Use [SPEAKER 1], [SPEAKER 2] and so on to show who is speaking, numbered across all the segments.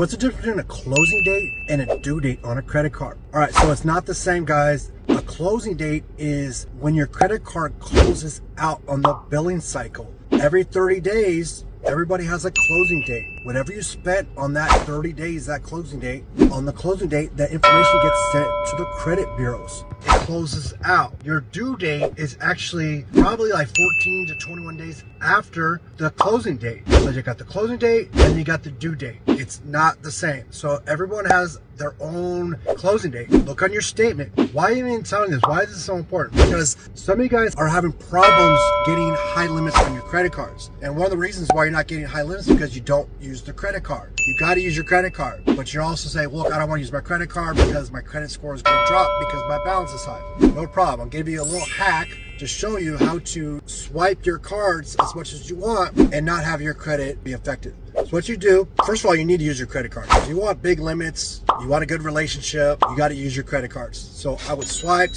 [SPEAKER 1] what's the difference between a closing date and a due date on a credit card? All right, so it's not the same, guys. A closing date is when your credit card closes out on the billing cycle. Every 30 days, everybody has a closing date. Whatever you spent on that 30 days, that closing date, on the closing date, that information gets sent to the credit bureaus. It closes out. Your due date is actually probably like 14 to 21 days after the closing date. So you got the closing date and you got the due date. It's not the same. So everyone has their own closing date. Look on your statement. Why are you even telling this? Why is this so important? Because some of you guys are having problems getting high limits on your credit cards. And one of the reasons why you're not getting high limits is because you don't use the credit card. You got to use your credit card. But you're also saying, look, I don't want to use my credit card because my credit score is going to drop because my balance is high. No problem. I'll give you a little hack to show you how to swipe your cards as much as you want and not have your credit be affected. So what you do, first of all, you need to use your credit card. If you want big limits, you want a good relationship, you got to use your credit cards. So I would swipe,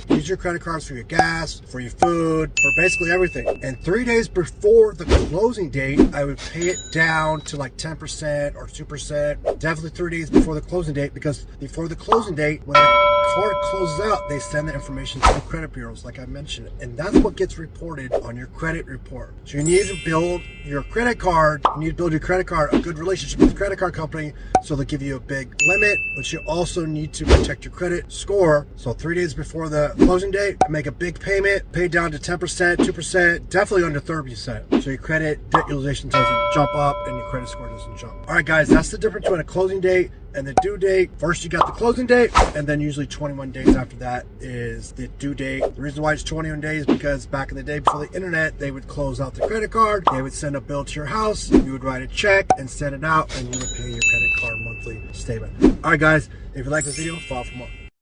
[SPEAKER 1] use your credit cards for your gas, for your food, for basically everything. And 3 days before the closing date, I would pay it down to like 10% or 2%. Definitely 3 days before the closing date, because before the closing date, when the card closes out, they send the information to the credit bureaus, like I mentioned. And that's what gets reported on your credit report. So you need to build your credit card, you need to build your credit card, a good relationship with the credit card company, so they'll give you a big limit, but you also need to protect your credit score. So 3 days before the closing date, make a big payment, pay down to 10%, 2%, definitely under 30%. So your credit debt utilization doesn't jump up and your credit score doesn't jump. All right, guys, that's the difference between a closing date and the due date. First, you got the closing date, and then usually 21 days after that is the due date. The reason why it's 21 days because back in the day before the internet, they would close out the credit card, they would send a bill to your house, you would write a check and send it out, and you would pay your credit card monthly statement. All right, guys, if you like this video, follow for more.